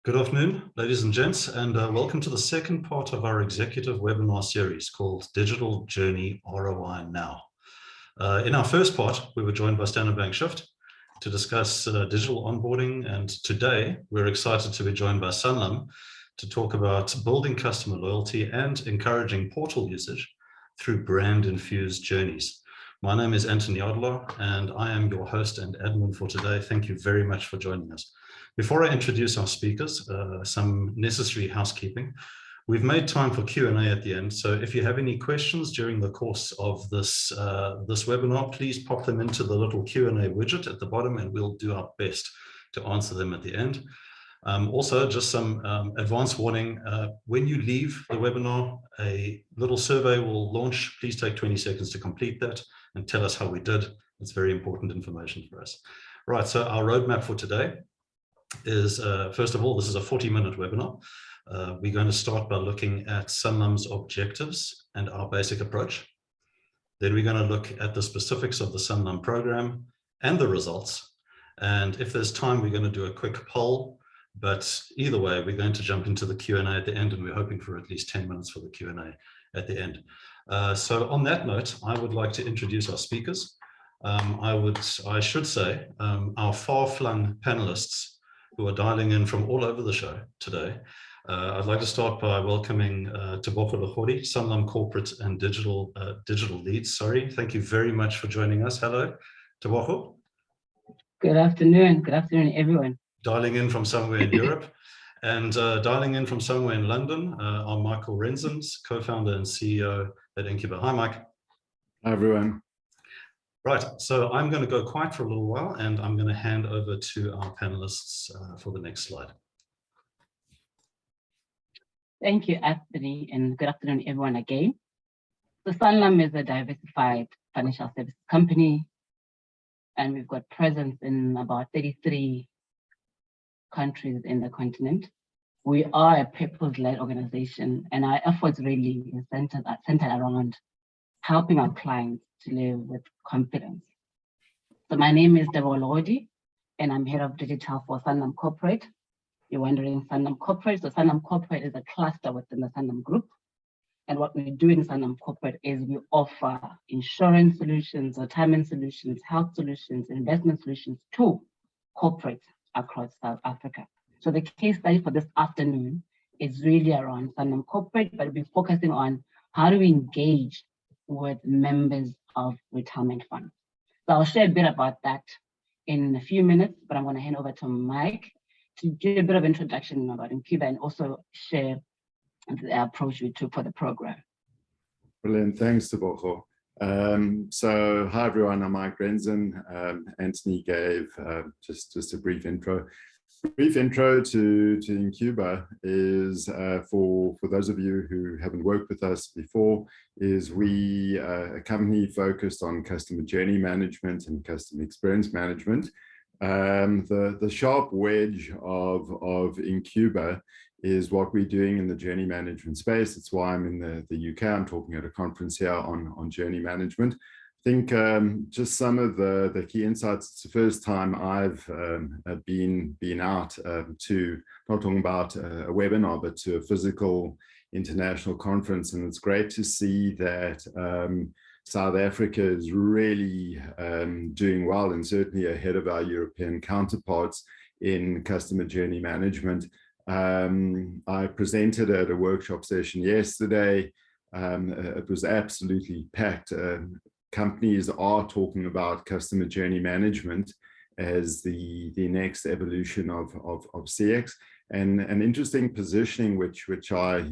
Good afternoon, ladies and gents, and welcome to the second part of our executive webinar series called Digital Journey ROI Now. In our first part, we were joined by Standard Bank Shift to discuss digital onboarding, and today we're excited to be joined by Sanlam to talk about building customer loyalty and encouraging portal usage through brand-infused journeys. My name is Anthony Adler, and I am your host and admin for today. Thank you very much for joining us. Before I introduce our speakers, some necessary housekeeping. We've made time for Q&A at the end, so if you have any questions during the course of this webinar, please pop them into the little Q&A widget at the bottom, and we'll do our best to answer them at the end. Also, just some advance warning, when you leave the webinar, a little survey will launch. Please take 20 seconds to complete that and tell us how we did. It's very important information for us. Right, so our roadmap for today is, first of all, this is a 40-minute webinar. We're going to start by looking at Sanlam's objectives and our basic approach. Then we're going to look at the specifics of the Sanlam program and the results. And if there's time, we're going to do a quick poll. But either way, we're going to jump into the Q&A at the end, and we're hoping for at least 10 minutes for the Q&A at the end. So on that note, I would like to introduce our speakers. I should say our far-flung panelists who are dialing in from all over the show today. I'd like to start by welcoming Tebogo, Legodi, Sanlam Corporate and Digital Leads. Sorry, thank you very much for joining us. Hello, Tebogo. Good afternoon. Good afternoon, everyone. Dialing in from somewhere in Europe, and dialing in from somewhere in London are Michael Renzon, co-founder and CEO at inQuba. Hi, Mike. Hi, everyone. Right, so I'm going to go quiet for a little while, and I'm going to hand over to our panelists for the next slide. Thank you, Anthony, and good afternoon, everyone again. So Sanlam is a diversified financial services company, and we've got presence in about 33 countries in the continent. We are a purpose-led organization, and our efforts really is centered around helping our clients to live with confidence. So my name is Tebogo Legodi, and I'm head of digital for Sanlam Corporate. You're wondering, Sanlam Corporate? So Sanlam Corporate is a cluster within the Sanlam Group. And what we do in Sanlam Corporate is we offer insurance solutions, retirement solutions, health solutions, investment solutions to corporates across South Africa. So the case study for this afternoon is really around Sanlam Corporate, but we'll be focusing on how do we engage with members of retirement funds. So I'll share a bit about that in a few minutes, but I'm going to hand over to Mike to give a bit of introduction about inQuba and also share the approach we took for the program. Brilliant, thanks, Tebogo. So hi everyone, I'm Mike Renzon. Anthony gave just a brief intro. Brief intro to inQuba is for those of you who haven't worked with us before, is we a company focused on customer journey management and customer experience management. The sharp wedge of inQuba is what we're doing in the journey management space. It's why I'm in the UK. I'm talking at a conference here on journey management. I think just some of the key insights. It's the first time I've been out to, not talking about a webinar, but to a physical international conference. And it's great to see that South Africa is really doing well and certainly ahead of our European counterparts in customer journey management. I presented at a workshop session yesterday. It was absolutely packed. Companies are talking about customer journey management as the next evolution of CX, and an interesting positioning which I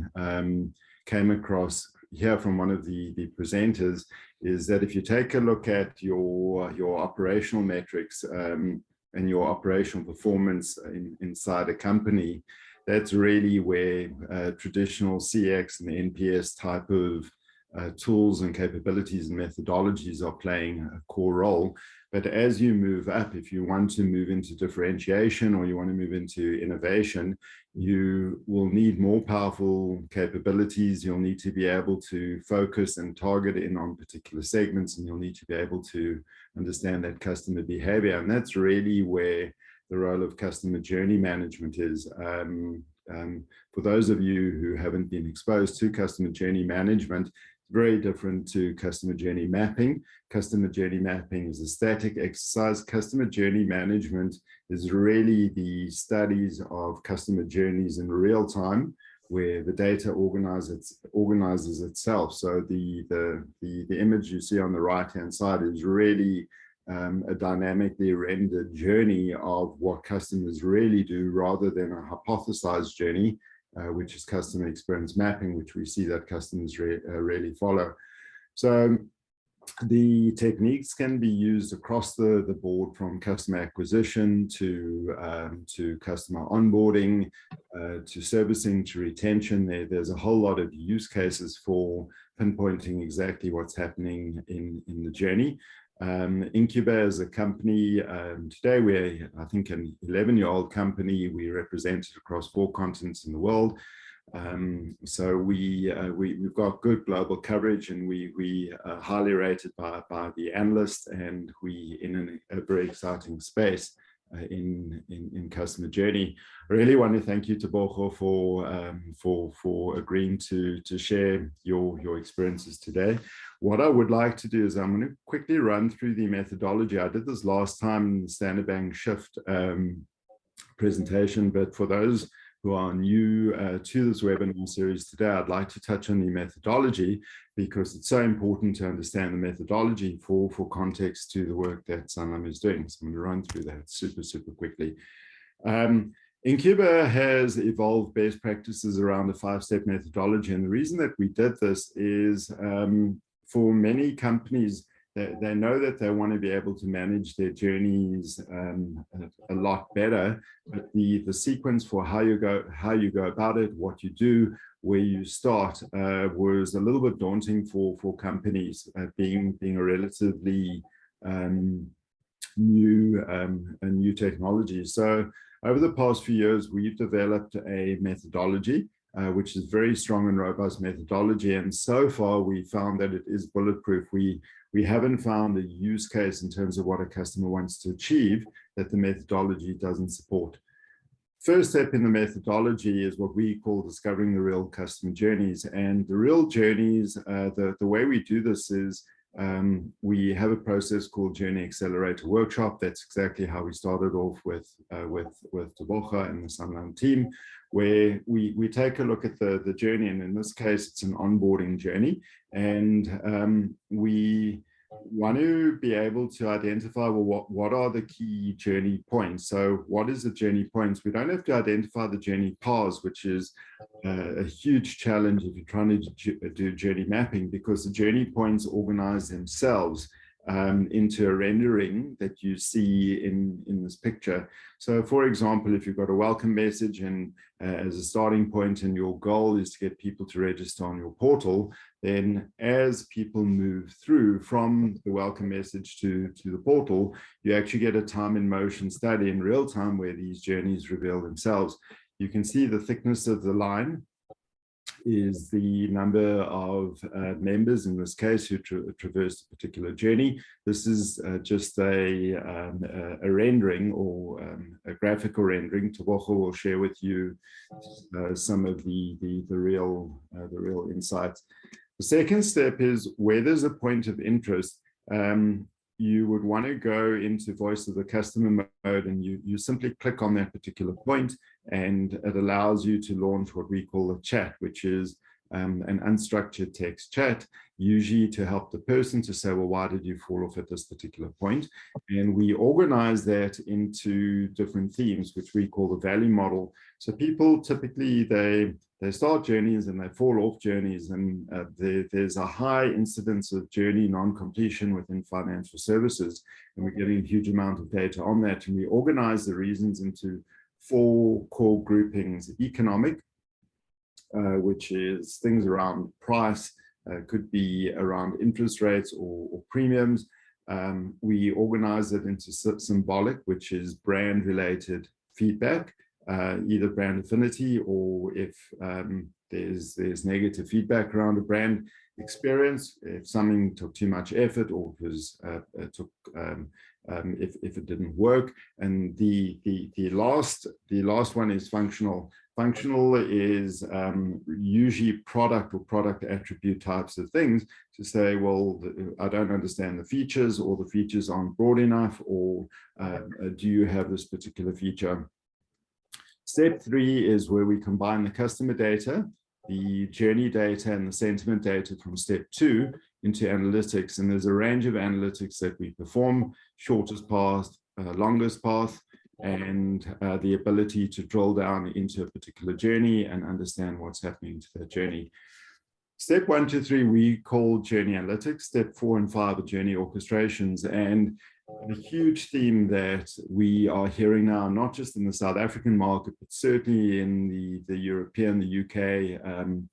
came across here from one of the presenters is that if you take a look at your operational metrics and your operational performance inside a company, that's really where traditional CX and NPS type of tools and capabilities and methodologies are playing a core role. But as you move up, if you want to move into differentiation or you want to move into innovation, you will need more powerful capabilities. You'll need to be able to focus and target in on particular segments, and you'll need to be able to understand that customer behavior. And that's really where the role of customer journey management is. For those of you who haven't been exposed to customer journey management, it's very different to customer journey mapping. Customer journey mapping is a static exercise. Customer journey management is really the studies of customer journeys in real time, where the data organizes itself. So the image you see on the right-hand side is really a dynamically rendered journey of what customers really do, rather than a hypothesized journey, which is customer experience mapping, which we see that customers really follow. So the techniques can be used across the board, from customer acquisition to customer onboarding, to servicing, to retention. There's a whole lot of use cases for pinpointing exactly what's happening in the journey. inQuba as a company, today we're, I think, an 11-year-old company. We represented across 4 continents in the world. So we've got good global coverage, and we are highly rated by the analysts, and we in a very exciting space in customer journey. I really want to thank you, Tebogo, for agreeing to share your experiences today. What I would like to do is I'm going to quickly run through the methodology. I did this last time in the Standard Bank Shift presentation, but for those who are new to this webinar series today, I'd like to touch on the methodology, because it's so important to understand the methodology for context to the work that Sanlam is doing. So I'm going to run through that super quickly. inQuba has evolved best practices around the 5-step methodology, and the reason that we did this is for many companies, they know that they want to be able to manage their journeys a lot better, but the sequence for how you go about it, what you do, where you start, was a little bit daunting for companies, being a relatively new technology. So over the past few years, we've developed a methodology which is very strong and robust methodology, and so far we found that it is bulletproof. We haven't found a use case in terms of what a customer wants to achieve that the methodology doesn't support. First step in the methodology is what we call discovering the real customer journeys. And the real journeys, the way we do this is we have a process called Journey Accelerator Workshop. That's exactly how we started off with Tebogo and the Sanlam team, where we take a look at the journey, and in this case, it's an onboarding journey. And we want to be able to identify, well, what are the key journey points? So what is the journey points? We don't have to identify the journey paths, which is a huge challenge if you're trying to do journey mapping, because the journey points organize themselves into a rendering that you see in this picture. So for example, if you've got a welcome message and as a starting point, and your goal is to get people to register on your portal, then as people move through from the welcome message to the portal, you actually get a time in motion study in real time where these journeys reveal themselves. You can see the thickness of the line is the number of members, in this case, who traversed a particular journey. This is just a rendering, or a graphical rendering. Tebogo will share with you some of the real insights. The second step is where there's a point of interest. You would want to go into voice of the customer mode, and you simply click on that particular point, and it allows you to launch what we call a chat, which is an unstructured text chat, usually to help the person to say, well, why did you fall off at this particular point? And we organize that into different themes, which we call the value model. So people typically, they start journeys and they fall off journeys, and there's a high incidence of journey non-completion within financial services, and we're getting a huge amount of data on that. And we organize the reasons into 4 core groupings: economic, which is things around price, could be around interest rates or premiums. We organize it into symbolic, which is brand-related feedback, either brand affinity, or if there's negative feedback around a brand experience, if something took too much effort, or it took if it didn't work. And the last one is functional. Functional is usually product or product attribute types of things to say, well, I don't understand the features, or the features aren't broad enough, or do you have this particular feature? Step 3 is where we combine the customer data, the journey data, and the sentiment data from step 2 into analytics. And there's a range of analytics that we perform: shortest path, longest path, and the ability to drill down into a particular journey and understand what's happening to that journey. Step 1 to 3 we call journey analytics. Step 4 and 5 are journey orchestrations. And the huge theme that we are hearing now, not just in the South African market, but certainly in the European, the UK,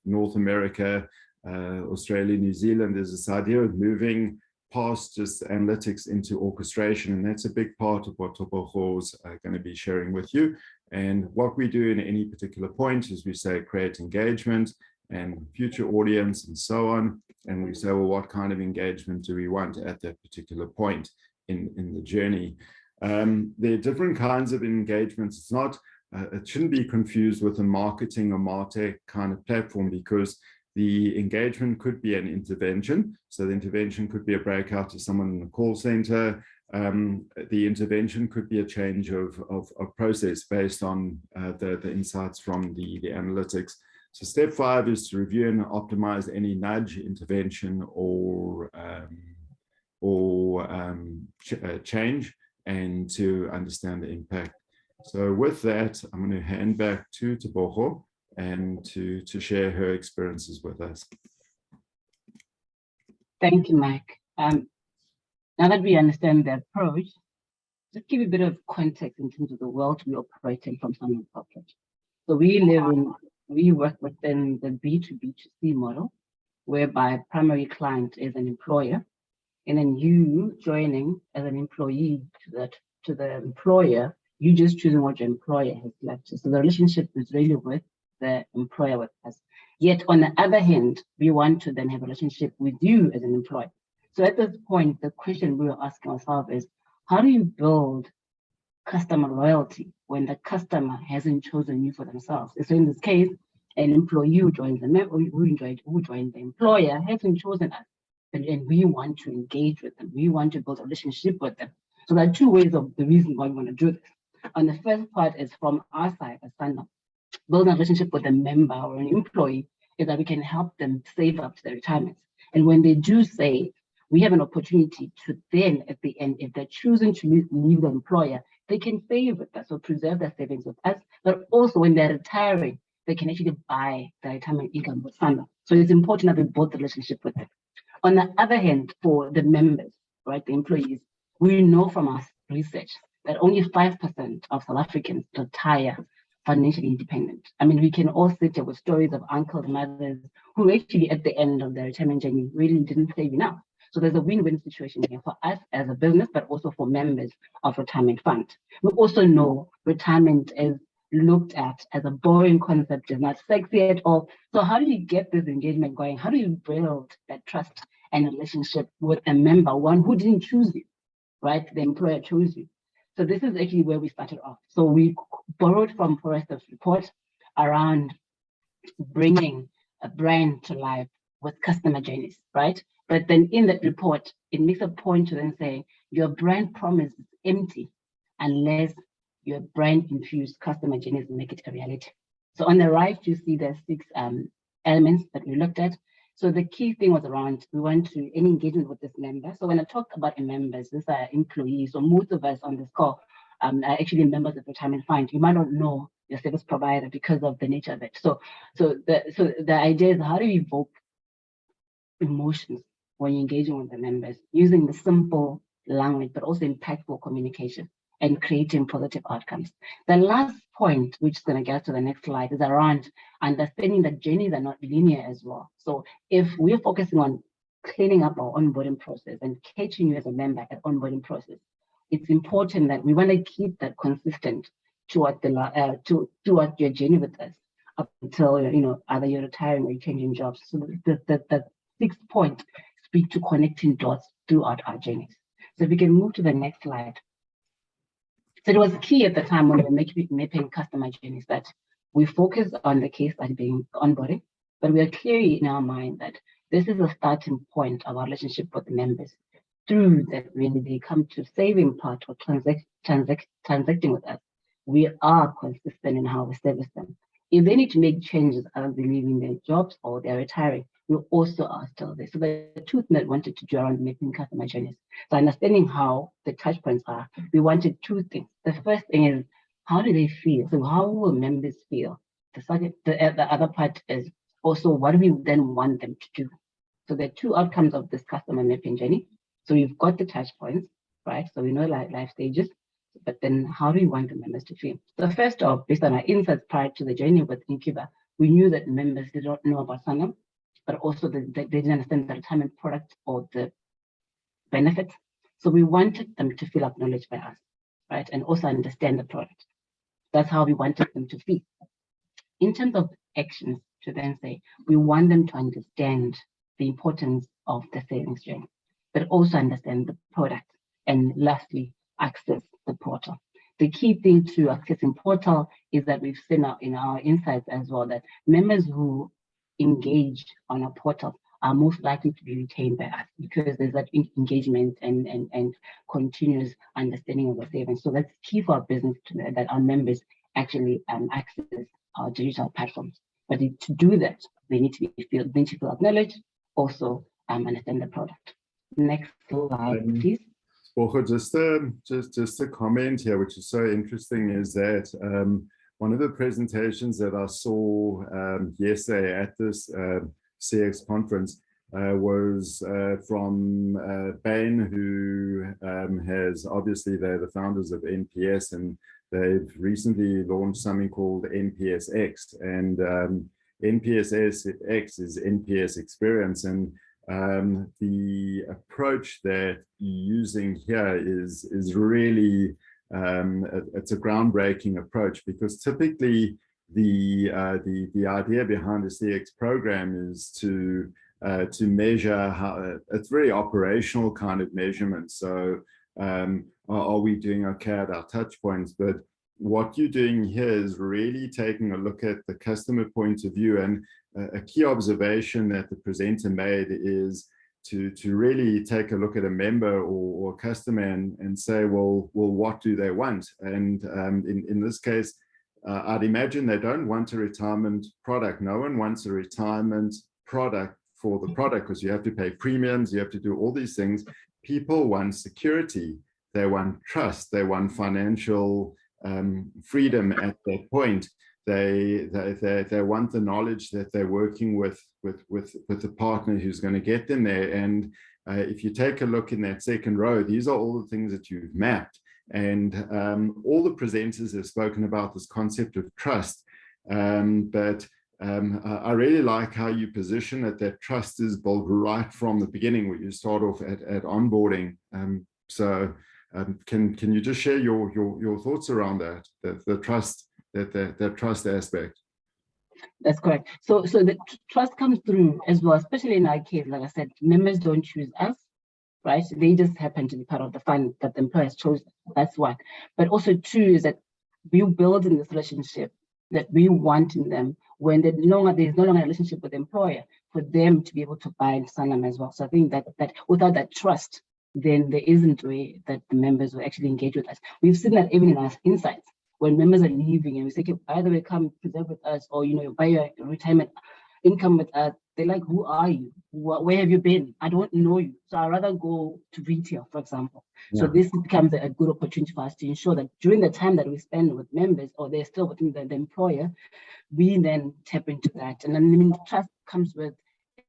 North America, Australia, New Zealand, is this idea of moving past just analytics into orchestration. And that's a big part of what Tebogo is going to be sharing with you. And what we do in any particular point is we say create engagement and future audience and so on. And we say, well, what kind of engagement do we want at that particular point in the journey? There are different kinds of engagements. It's not, it shouldn't be confused with a marketing or MarTech kind of platform, because the engagement could be an intervention. So the intervention could be a breakout to someone in the call center. The intervention could be a change of process based on the insights from the analytics. So step 5 is to review and optimize any nudge, intervention, or change, and to understand the impact. So with that, I'm going to hand back to Tebogo and to share her experiences with us. Thank you, Mike. Now that we understand the approach, just give a bit of context in terms of the world we operate in from Sanlam Corporate. So we work within the B2B2C model, whereby primary client is an employer, and then you joining as an employee to the employer, you just choosing what your employer has left. So the relationship is really with the employer with us. Yet on the other hand, we want to then have a relationship with you as an employer. So at this point, the question we were asking ourselves is, how do you build customer loyalty when the customer hasn't chosen you for themselves? So in this case, an employee who joins who joined the employer hasn't chosen us, and we want to engage with them. We want to build a relationship with them. So there are two ways of the reason why we want to do this. On the first part is from our side as Sanlam. Building a relationship with a member or an employee is that we can help them save up to their retirement. And when they do save, we have an opportunity to then, at the end, if they're choosing to leave the employer, they can save with us or preserve their savings with us. But also when they're retiring, they can actually buy the retirement income with Sanlam. So it's important that we build the relationship with them. On the other hand, for the members, right, the employees, we know from our research that only 5% of South Africans retire financially independent. I mean, we can all sit here with stories of uncles, mothers, who actually at the end of their retirement journey really didn't save enough. So there's a win-win situation here for us as a business, but also for members of retirement fund. We also know retirement is looked at as a boring concept, is not sexy at all. So how do you get this engagement going? How do you build that trust and relationship with a member, one who didn't choose you, right? The employer chose you. So this is actually where we started off. So we borrowed from Forrester's report around bringing a brand to life with customer journeys, right? But then in that report, it makes a point to then say your brand promise is empty unless your brand-infused customer journeys make it a reality. So on the right, you see there's 6 elements that we looked at. So the key thing was around, we want to any engagement with this member. So when I talk about members, these are employees. So most of us on this call are actually members of retirement fund. You might not know your service provider because of the nature of it. So the idea is, how do you evoke emotions when you're engaging with the members using the simple language, but also impactful communication and creating positive outcomes. The last point, which is going to get to the next slide, is around understanding that journeys are not linear as well. So if we're focusing on cleaning up our onboarding process and catching you as a member at onboarding process, it's important that we want to keep that consistent toward toward your journey with us up until either you're retiring or you're changing jobs. So the 6th point speak to connecting dots throughout our journeys. So if we can move to the next slide. So it was key at the time when we were mapping customer journeys that we focus on the case study being onboarding, but we are clearly in our mind that this is a starting point of our relationship with the members. Through that, when they come to saving part or transacting with us, we are consistent in how we service them. If they need to make changes other than leaving their jobs or they're retiring, we also are still there. So the two things that we wanted to do around making customer journeys. So understanding how the touch points are, we wanted two things. The first thing is, how do they feel? So how will members feel? The other part is also what do we then want them to do? So there are two outcomes of this customer mapping journey. So we've got the touch points, right? So we know life stages, but then how do we want the members to feel? So first off, based on our insights prior to the journey with inQuba, we knew that members did not know about Sanlam, but also they didn't understand the retirement product or the benefits. So we wanted them to feel acknowledged by us, right? And also understand the product. That's how we wanted them to feel. In terms of actions, to then say, we want them to understand the importance of the savings journey, but also understand the product. And lastly, access the portal. The key thing to accessing portal is that we've seen in our insights as well that members who engage on a portal are most likely to be retained by us because there's that engagement and continuous understanding of the savings. So that's key for our business that our members actually access our digital platforms. But to do that, they need to feel acknowledged, also understand the product. Next slide, please. Tebogo, just a comment here, which is so interesting, is that one of the presentations that I saw yesterday at this CX conference was from Bain, who has obviously, they're the founders of NPS, and they've recently launched something called NPSX, and NPSX is NPS experience, and the approach that you're using here is really it's a groundbreaking approach, because typically the idea behind the CX program is to measure how it's very operational kind of measurement. So are we doing okay at our touch points? But what you're doing here is really taking a look at the customer point of view, and a key observation that the presenter made is to really take a look at a member or customer and say, well, what do they want? And in this case, I'd imagine they don't want a retirement product. No one wants a retirement product for the product, because you have to pay premiums, you have to do all these things. People want security, they want trust, they want financial freedom at that point. They want the knowledge that they're working with a partner who's going to get them there. And if you take a look in that second row, these are all the things that you've mapped. And all the presenters have spoken about this concept of trust. But I really like how you position it, that trust is built right from the beginning, where you start off at onboarding. Can you just share your thoughts around that, the trust, that trust aspect? That's correct. So the trust comes through as well, especially in our case. Like I said, members don't choose us, right? They just happen to be part of the fund that the employer has chosen. That's one. But also two is that we build in this relationship that we want in them when there's no longer a relationship with the employer, for them to be able to buy Sanlam as well. So I think that without that trust, then there isn't a way that the members will actually engage with us. We've seen that even in our insights, when members are leaving and we say, okay, either way, come preserve with us, or buy your retirement income with us. They're like, who are you? Where have you been? I don't know you. So I'd rather go to retail, for example. Yeah. So this becomes a good opportunity for us to ensure that during the time that we spend with members, or they're still within the employer, we then tap into that. And then trust comes with,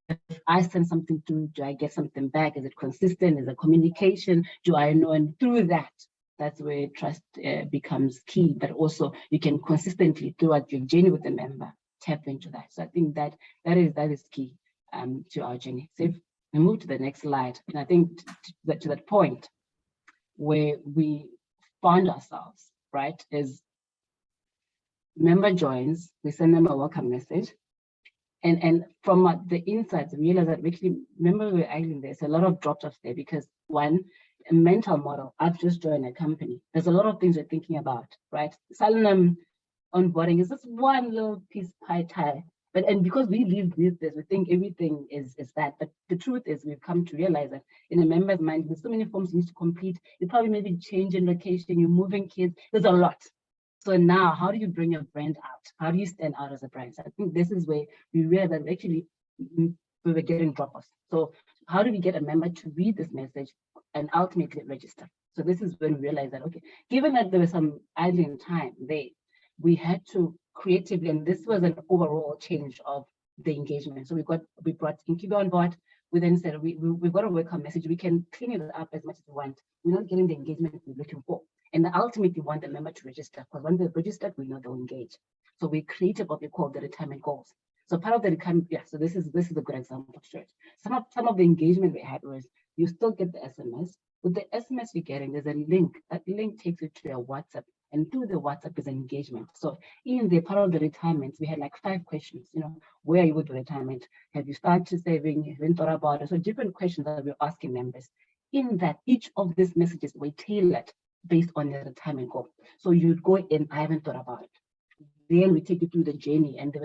if I send something through, do I get something back? Is it consistent? Is it communication? Do I know? And through that, that's where trust becomes key. But also you can consistently, throughout your journey with the member, tap into that. So I think that is key to our journey. So if we move to the next slide, and I think to that point where we found ourselves, right, is member joins, we send them a welcome message. And from the insights, we realized that actually members were actually, there's a lot of drop-offs there, because one, a mental model. I've just joined a company. There's a lot of things we're thinking about, right? Sanlam onboarding is just one little piece pie tie. And because we live with this, we think everything is that. But the truth is, we've come to realize that in a member's mind, there's so many forms you need to complete. You probably maybe changing location, you're moving kids. There's a lot. So now, how do you bring your brand out? How do you stand out as a brand? So I think this is where we realize that actually we were getting drop-offs. So how do we get a member to read this message and ultimately register? So this is when we realized that, okay, given that there was some idling time there, we had to creatively, and this was an overall change of the engagement. So we brought inQuba on board. We then said, we've got a welcome message. We can clean it up as much as we want. We're not getting the engagement we're looking for. And ultimately, we want the member to register, because when they're registered, we know they'll engage. So we created what we call the retirement goals. So part of the retirement, yeah, so this is a good example to it. Some of the engagement we had was, you still get the SMS. With the SMS you're getting, there's a link. That link takes you to your WhatsApp. And through the WhatsApp is engagement. So in the part of the retirement, we had like 5 questions. Where are you with the retirement? Have you started saving? Have you thought about it? So different questions that we're asking members. In that, each of these messages were tailored based on the retirement goal. So you'd go in, I haven't thought about it. Then we take you through the journey. And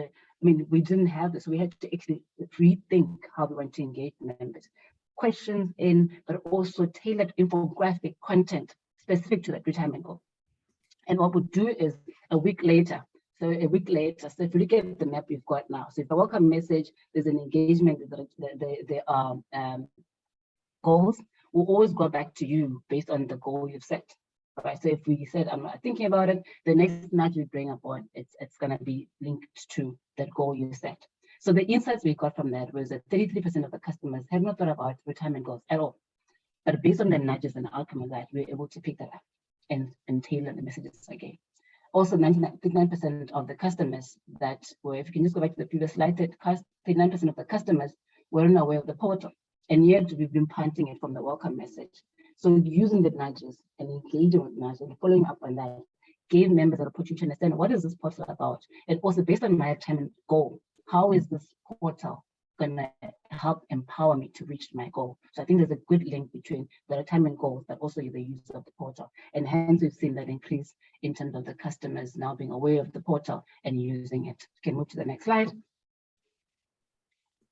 we didn't have this. We had to actually rethink how we want to engage members. Questions in, but also tailored infographic content specific to that retirement goal. And what we'll do is a week later, so if you look at the map we've got now, so if a welcome message, there's an engagement, there are goals, we'll always go back to you based on the goal you've set. Right? So if we said, I'm not thinking about it, the next nudge we bring up on, it's going to be linked to that goal you set. So the insights we got from that was that 33% of the customers have not thought about retirement goals at all. But based on the nudges and the outcome of that, we're able to pick that up and tailor the messages again. Also, 99% of the customers that were, if you can just go back to the previous slide, 39% of the customers weren't aware of the portal. And yet we've been planting it from the welcome message. So using the nudges and engaging with nudges and following up on that gave members an opportunity to understand, what is this portal about? And also based on my retirement goal, how is this portal going to help empower me to reach my goal? So I think there's a good link between the retirement goals, but also the use of the portal. And hence we've seen that increase in terms of the customers now being aware of the portal and using it. You can move to the next slide.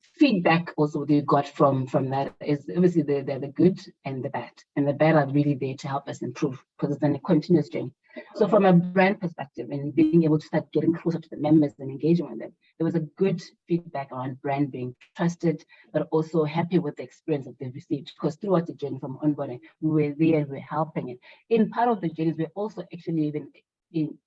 Feedback also we got from that is obviously the good and the bad. And the bad are really there to help us improve, because it's a continuous journey. So from a brand perspective and being able to start getting closer to the members and engaging with them, there was a good feedback around brand being trusted, but also happy with the experience that they've received, because throughout the journey from onboarding, we were there and we're helping it. In part of the journey, we're also actually even in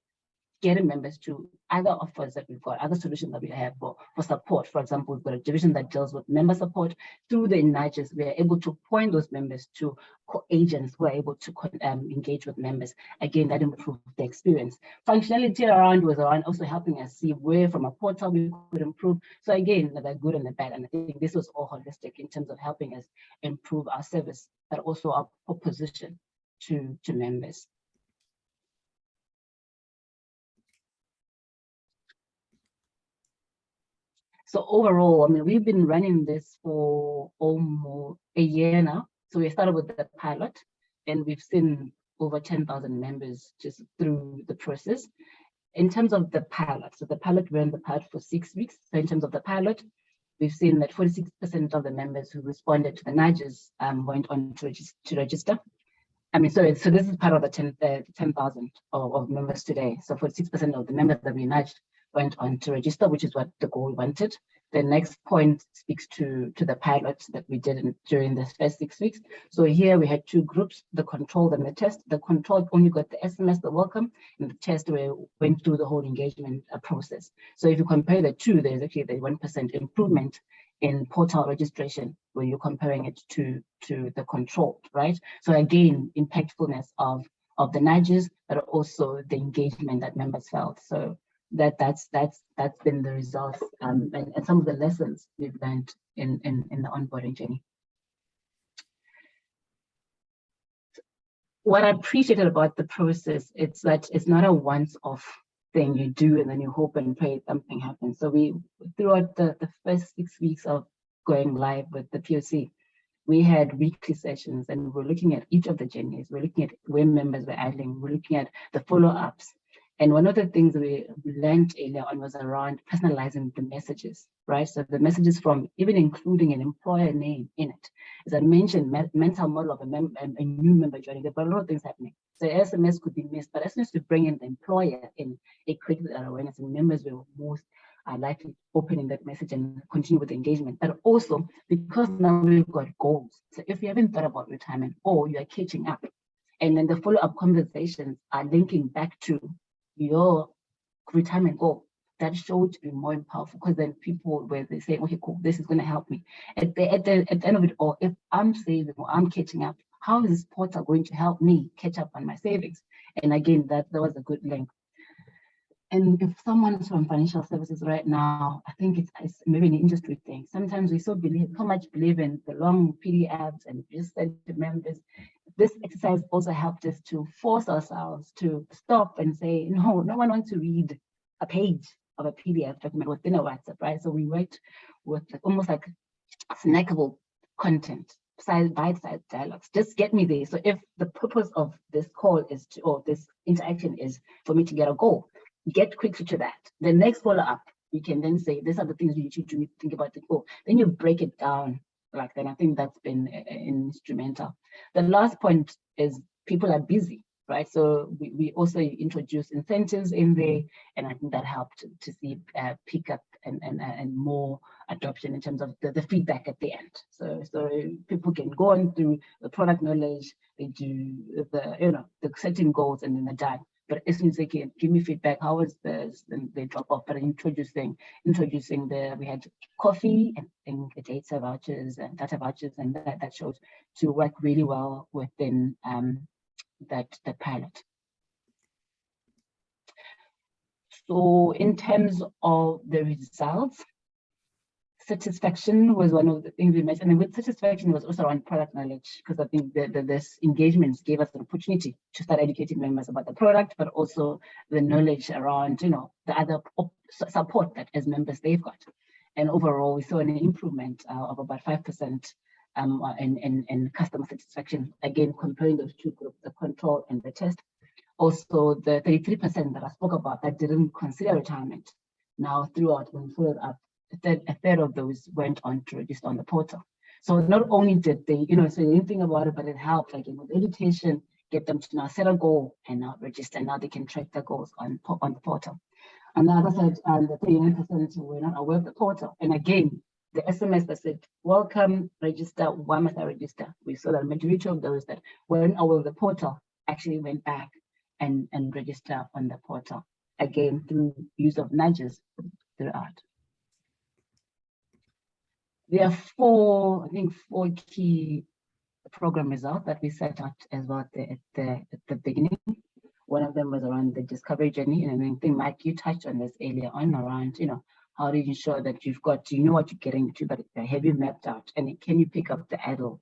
getting members to other offers that we've got, other solutions that we have for support. For example, we've got a division that deals with member support. Through the nudges, we are able to point those members to agents who are able to engage with members. Again, that improved the experience. Functionality was around also helping us see where from a portal we could improve. So again, the good and the bad. And I think this was all holistic in terms of helping us improve our service, but also our proposition to members. So overall, we've been running this for almost a year now. So we started with the pilot, and we've seen over 10,000 members just through the process. In terms of the pilot, so the pilot ran the pilot for 6 weeks. So in terms of the pilot, we've seen that 46% of the members who responded to the nudges went on to register. So this is part of the 10,000 of members today. So 46% of the members that we nudged went on to register, which is what the goal wanted. The next point speaks to the pilot that we did during the first 6 weeks. So here we had 2 groups, the control and the test. The control only got the SMS, the welcome, and the test went through the whole engagement process. So if you compare the two, there's actually the 1% improvement in portal registration when you're comparing it to the control, right? So again, impactfulness of the nudges, but also the engagement that members felt. So that's been the results and some of the lessons we've learned in the onboarding journey. What I appreciated about the process, it's that it's not a once-off thing you do and then you hope and pray something happens. So throughout the first 6 weeks of going live with the POC, we had weekly sessions, and we're looking at each of the journeys. We're looking at where members were idling. We're looking at the follow-ups. And one of the things we learned earlier on was around personalizing the messages, right? So the messages from even including an employer name in it. As I mentioned, mental model of a new member joining, there are a lot of things happening. So SMS could be missed, but as soon as we bring in the employer in, it created that awareness, and members were most likely opening that message and continue with the engagement. But also because now we've got goals. So if you haven't thought about retirement or you are catching up, and then the follow-up conversations are linking back to your retirement goal, that showed to be more powerful, because then people, where they say, okay, cool, this is going to help me. At the end of it all, if I'm saving or I'm catching up, how is this portal going to help me catch up on my savings? And again, that was a good link. And if someone's from financial services right now, I think it's maybe an industry thing. Sometimes we so much believe in the long PDFs and just send to members. This exercise also helped us to force ourselves to stop and say, no one wants to read a page of a PDF document within a WhatsApp, right? So we worked with almost like snackable content, bite-sized dialogues. Just get me there. So if the purpose of this call is to, or this interaction is for me to get a goal, get quickly to that. The next follow-up, you can then say, these are the things you should think about the goal. Then you break it down like that. I think that's been instrumental. The last point is people are busy, right? So we also introduced incentives in there, and I think that helped to see pick up and more adoption in terms of the feedback at the end. So people can go on through the product knowledge, they do the setting goals, and then they're done. But as soon as they can give me feedback, how was this? Then they drop off. But introducing we had coffee and data vouchers, and that shows to work really well within that pilot. So in terms of the results, satisfaction was one of the things we mentioned, and with satisfaction was also around product knowledge, because I think this engagements gave us an opportunity to start educating members about the product, but also the knowledge around the other support that as members they've got. And overall, we saw an improvement of about 5% in customer satisfaction. Again, comparing those two groups, the control and the test. Also, the 33% that I spoke about that didn't consider retirement, now throughout when followed up, a third of those went on to register on the portal. So not only did they, say anything about it, but it helped, like with education, get them to now set a goal and now register. Now they can track their goals on the portal. On the other side, the 39% were not aware of the portal. And again, the SMS that said, welcome, register, why must I register? We saw that the majority of those that weren't aware of the portal actually went back and register on the portal, again, through use of nudges throughout. There are four key program results that we set out as well at the beginning. One of them was around the discovery journey, and I think Mike, you touched on this earlier on around, how do you ensure that you've got, what you're getting into, but have you mapped out, and can you pick up the idle,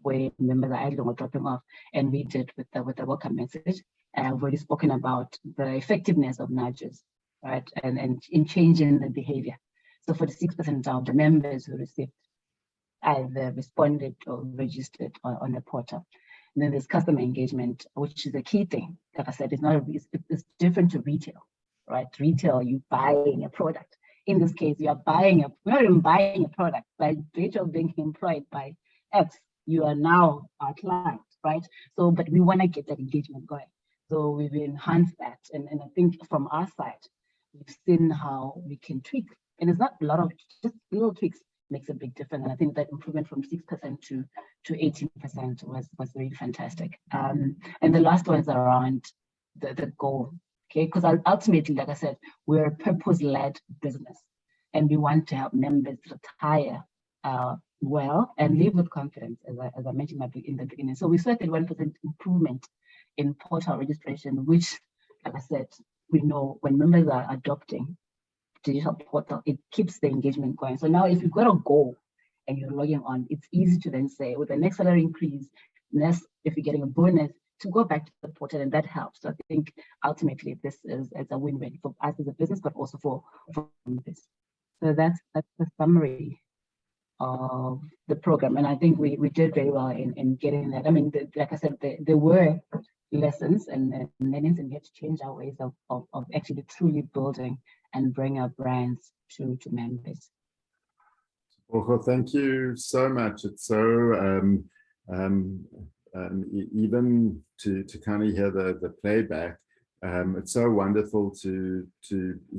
where members are idling or dropping off, and we did with the welcome message. I've already spoken about the effectiveness of nudges, right, and in changing the behavior. So 46% of the members who received either responded or registered on the portal. And then there's customer engagement, which is a key thing. Like I said, it's different to retail, right? Retail, you buying a product. In this case, you are we're not even buying a product. By virtue of being employed by X, you are now our client, right? So, but we want to get that engagement going. So we've enhanced that. And I think from our side, we've seen how we can tweak. And it's not a lot of, just little tweaks makes a big difference. And I think that improvement from 6% to 18% was really fantastic. And the last one is around the goal, okay? Because ultimately, like I said, we're a purpose-led business, and we want to help members retire well and live with confidence, as I mentioned in the beginning. So we saw that 1% improvement in portal registration, which, like I said, we know when members are adopting digital portal, it keeps the engagement going. So now if you've got a goal and you're logging on, it's easy to then say, with the next salary increase, if you're getting a bonus, to go back to the portal, and that helps. So I think ultimately this is a win-win for us as a business, but also for members. So that's the summary of the program. And I think we did very well in getting that. I mean, like I said, there were lessons and learnings, and we had to change our ways of actually truly building and bring our brands to members. Well, thank you so much. It's so even to kind of hear the playback. It's so wonderful to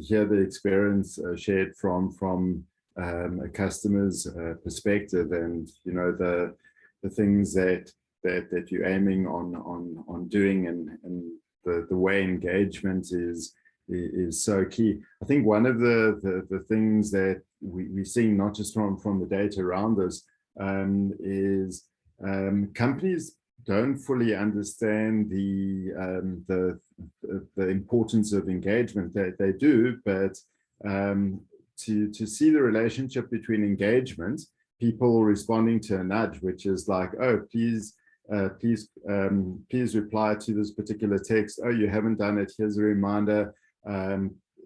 hear the experience shared from a customer's perspective, and you know the things that you're aiming on doing, and the way engagement is so key. I think one of the things that we're seeing, not just from the data around us, is companies don't fully understand the importance of engagement. They do, but to see the relationship between engagement, people responding to a nudge, which is like, oh, please reply to this particular text. Oh, you haven't done it. Here's a reminder.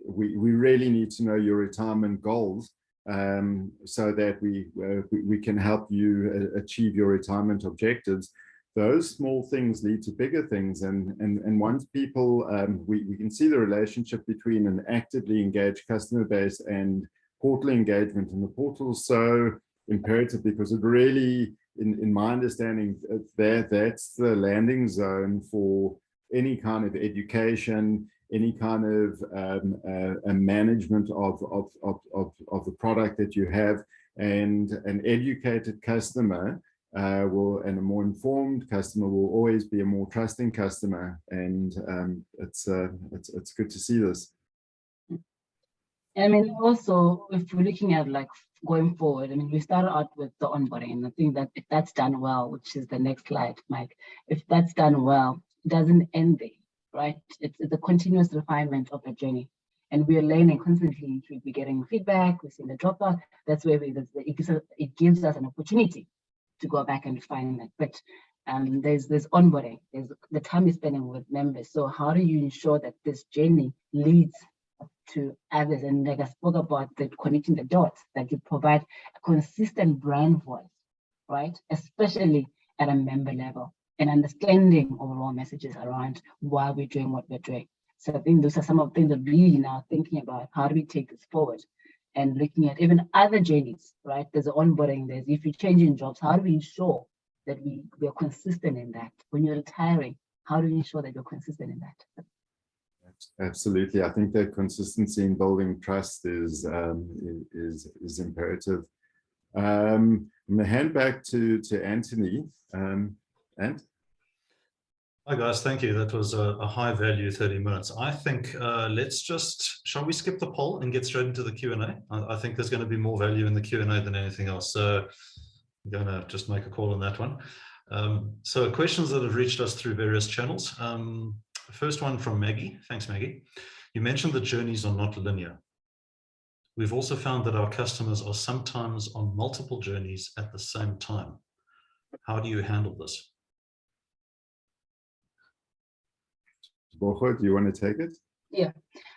We really need to know your retirement goals, so that we can help you achieve your retirement objectives. Those small things lead to bigger things, and once people, we can see the relationship between an actively engaged customer base and portal engagement. And the portal is so imperative because it really, in my understanding, that's the landing zone for any kind of education, any kind of a management of the product that you have. And an educated customer and a more informed customer will always be a more trusting customer, and it's good to see this. I mean, also, if we're looking at like going forward, I mean, we started out with the onboarding, and I think that if that's done well, which is the next slide, Mike, if that's done well, it doesn't end there, right? It's a continuous refinement of a journey, and we are learning constantly. We're getting feedback, we're seeing the dropout. That's where it gives us an opportunity to go back and refine that. But there's onboarding, there's the time you're spending with members. So how do you ensure that this journey leads to others? And like I spoke about, the connecting the dots, that you provide a consistent brand voice, right? Especially at a member level, and understanding overall messages around why we're doing what we're doing. So I think those are some of the things that we now thinking about. How do we take this forward? And looking at even other journeys, right? There's onboarding, there's if you're changing jobs, how do we ensure that we are consistent in that? When you're retiring, how do we ensure that you're consistent in that? Absolutely. I think that consistency in building trust is imperative. I'm going to hand back to Anthony. Ant? Hi guys, thank you. That was a high value 30 minutes. I think shall we skip the poll and get straight into the Q&A? I think there's going to be more value in the Q&A than anything else. So I'm going to just make a call on that one. So questions that have reached us through various channels. First one from Maggie. Thanks, Maggie. You mentioned that journeys are not linear. We've also found that our customers are sometimes on multiple journeys at the same time. How do you handle this? Tebogo, do you want to take it? Yeah,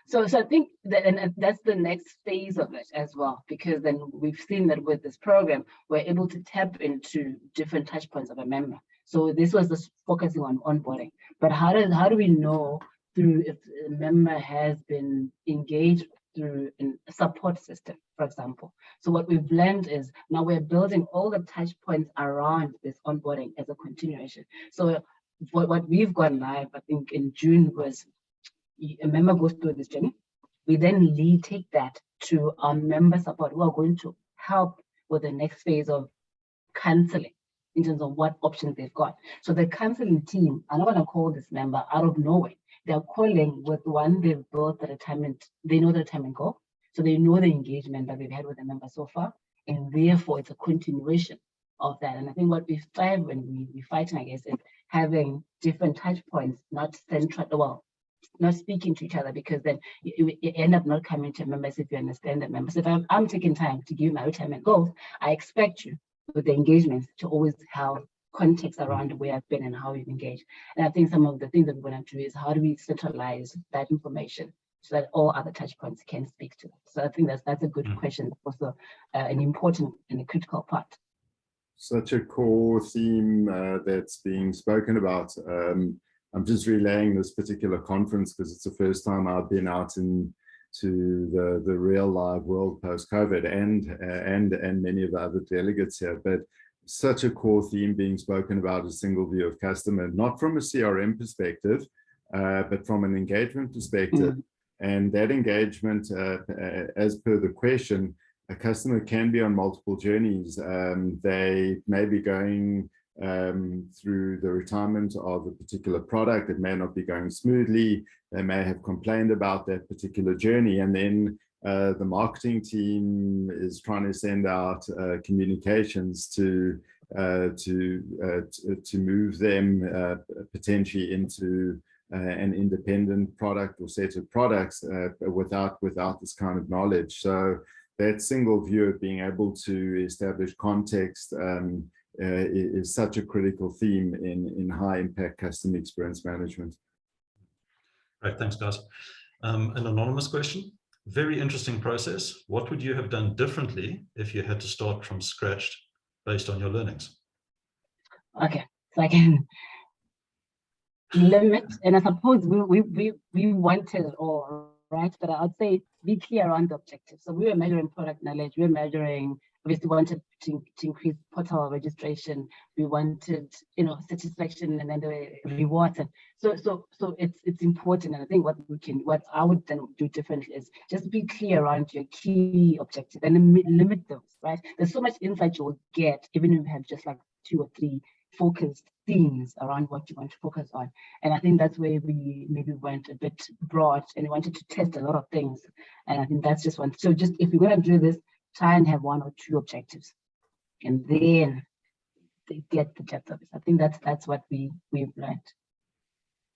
so I think that, and that's the next phase of it as well, because then we've seen that with this program, we're able to tap into different touch points of a member. So this was just focusing on onboarding, but how do we know through if a member has been engaged through a support system, for example? So what we've learned is now we're building all the touch points around this onboarding as a continuation. So what we've gone live, I think in June, was a member goes through this journey. We then take that to our member support, who are going to help with the next phase of counseling in terms of what options they've got. So the counseling team are not going to call this member out of nowhere. They're calling with one they've built the retirement, they know the retirement goal. So they know the engagement that we've had with the member so far. And therefore it's a continuation of that. And I think what we strive when we're fighting, I guess, is having different touch points, not central, well, not speaking to each other, because then you end up not coming to members if you understand the members. If I'm taking time to give my retirement goals, I expect you with the engagements to always have context around where I've been and how you've engaged. And I think some of the things that we're going to do is how do we centralize that information so that all other touch points can speak to it. So I think that's a good question, also an important and a critical part. Such a core theme that's being spoken about. I'm just relaying this particular conference because it's the first time I've been out to the real live world post-COVID, and many of the other delegates here. But such a core theme being spoken about is single view of customer, not from a CRM perspective, but from an engagement perspective. And that engagement, as per the question, a customer can be on multiple journeys. They may be going through the retirement of a particular product. It may not be going smoothly. They may have complained about that particular journey. And then the marketing team is trying to send out communications to move them potentially into an independent product or set of products without this kind of knowledge. So that single view of being able to establish context is such a critical theme in high impact customer experience management. Great, thanks guys. An anonymous question. Very interesting process. What would you have done differently if you had to start from scratch based on your learnings? Okay, so I can limit, and I suppose we wanted it all, right? But I would say be clear around the objectives. So we were measuring product knowledge. We were measuring, obviously wanted to increase portal registration. We wanted, satisfaction, and then the rewards. And so it's important. And I think what I would then do differently is just be clear around your key objectives and limit those, right? There's so much insight you will get, even if you have just like 2 or 3 focused themes around what you want to focus on. And I think that's where we maybe went a bit broad and we wanted to test a lot of things. And I think that's just one. So just if you're going to do this, try and have 1 or 2 objectives and then they get the depth of it. I think that's what we've learned.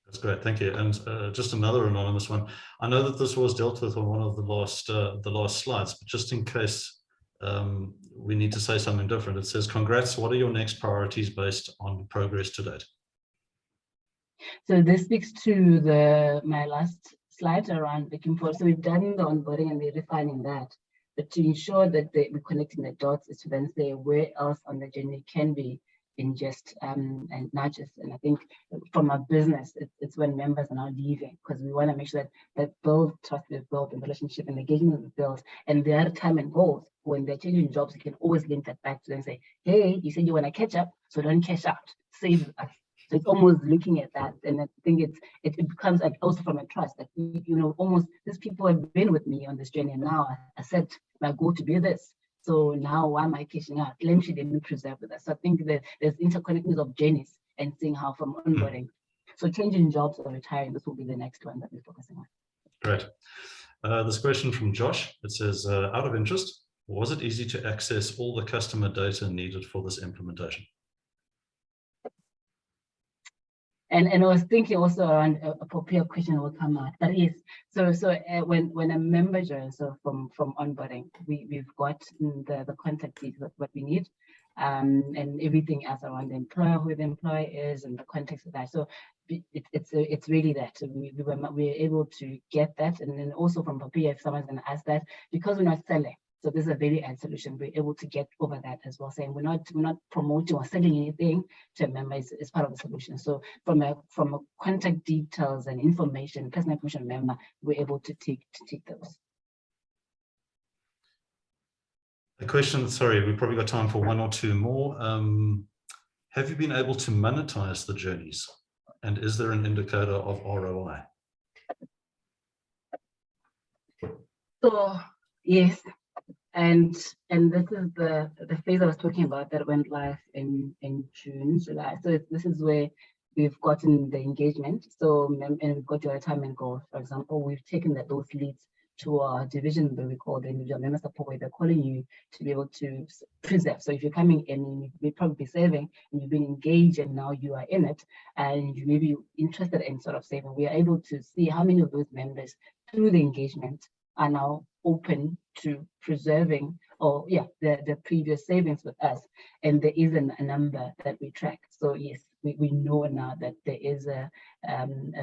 That's great, thank you. And just another anonymous one. I know that this was dealt with on one of the last slides, but just in case we need to say something different, it says, congrats, what are your next priorities based on progress to date? So this speaks to my last slide around looking forward. So we've done the onboarding and we're refining that. But to ensure that we're connecting the dots is to then say where else on the journey can be ingest and nudges. And I think from our business, it's when members are now leaving, because we want to make sure that build trust is built and relationship and engagement is built. And there are time and goals. When they're changing jobs, you can always link that back to them and say, hey, you said you want to catch up, so don't cash out. Save us. So it's almost looking at that. And I think it becomes like also from a trust that, almost these people have been with me on this journey. And now I said my goal to be this. So now why am I cashing out? Let me preserve with us. So I think that there's interconnectedness of journeys and seeing how from onboarding. So changing jobs or retiring, this will be the next one that we're focusing on. Great. This question from Josh, it says, out of interest, was it easy to access all the customer data needed for this implementation? And I was thinking also around a popular question will come out. But yes, so when a member joins, so from onboarding, we've got the contact details, what we need, and everything else around the employer, who the employer is, and the context of that. So it's really that we were able to get that, and then also from Papia, if someone's going to ask that, because we're not selling. So this is a very ad solution. We're able to get over that as well, saying we're not promoting or selling anything to a member. It's part of the solution. So from a contact details and information, personal information member, we're able to take those. A question, sorry, we've probably got time for 1 or 2 more. Have you been able to monetize the journeys? And is there an indicator of ROI? So yes. And this is the phase I was talking about that went live in June, July. So this is where we've gotten the engagement. So and we've got your retirement goal. For example, we've taken those leads to our division that we call the individual member support, where they're calling you to be able to preserve. So if you're coming in, you may probably be saving and you've been engaged and now you are in it and you may be interested in sort of saving. We are able to see how many of those members through the engagement are now open to preserving the previous savings with us, and there is a number that we track. So yes, we know now that there is a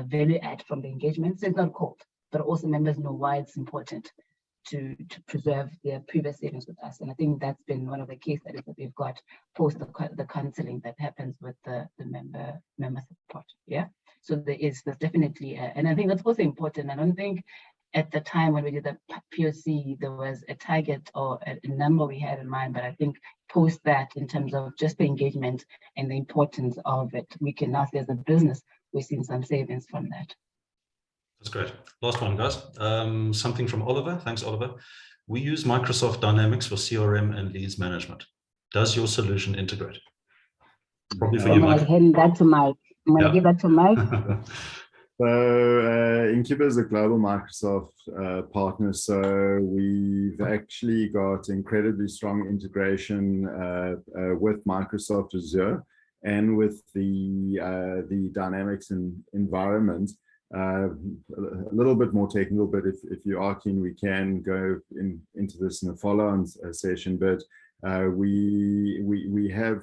value add from the engagement. So it's not cold. but also members know why it's important to preserve their previous savings with us. And I think that's been one of the case studies that we've got post the counseling that happens with the member support. Yeah. So there's definitely, and I think that's also important. I don't think at the time when we did the POC, there was a target or a number we had in mind, but I think post that, in terms of just the engagement and the importance of it, we can now say as a business, we've seen some savings from that. That's great. Last one, guys. Something from Oliver. Thanks, Oliver. We use Microsoft Dynamics for CRM and leads management. Does your solution integrate? Probably for you, Mike. I'm going to hand that to Mike. I'm going to give that to Mike. So inQuba is a global Microsoft partner, so we've actually got incredibly strong integration with Microsoft Azure and with the Dynamics environment. A little bit more technical, but if you are keen, we can go into this in a follow-on session. But we have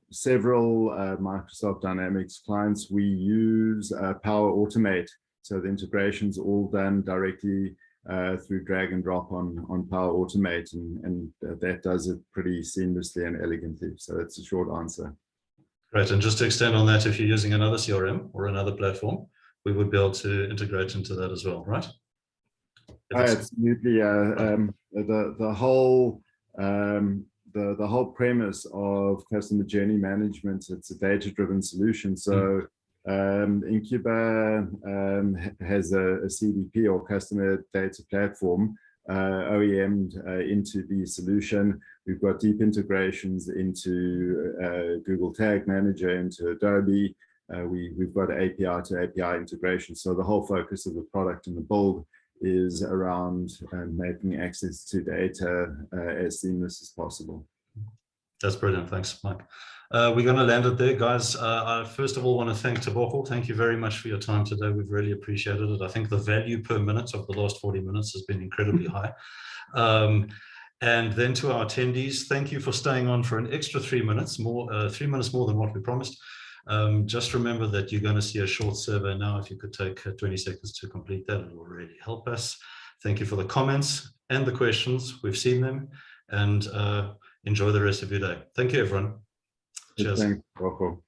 several Microsoft Dynamics clients. We use Power Automate, so the integration's all done directly through drag and drop on Power Automate, and that does it pretty seamlessly and elegantly. So that's a short answer. Great, and just to extend on that, if you're using another CRM or another platform, we would be able to integrate into that as well, right? Absolutely. The whole premise of customer journey management, it's a data-driven solution. So inQuba has a CDP, or customer data platform, OEM'd into the solution. We've got deep integrations into Google Tag Manager, into Adobe. We've got API to API integration. So the whole focus of the product and the build is around making access to data as seamless as possible. That's brilliant. Thanks, Mike. We're going to land it there, guys. I first of all want to thank Tebogo. Thank you very much for your time today. We've really appreciated it. I think the value per minute of the last 40 minutes has been incredibly high. And then to our attendees, thank you for staying on for an extra 3 minutes, more 3 minutes more than what we promised. Just remember that you're going to see a short survey now. If you could take 20 seconds to complete that, it will really help us. Thank you for the comments and the questions. We've seen them, and enjoy the rest of your day. Thank you, everyone. Cheers. Thanks, Rocco.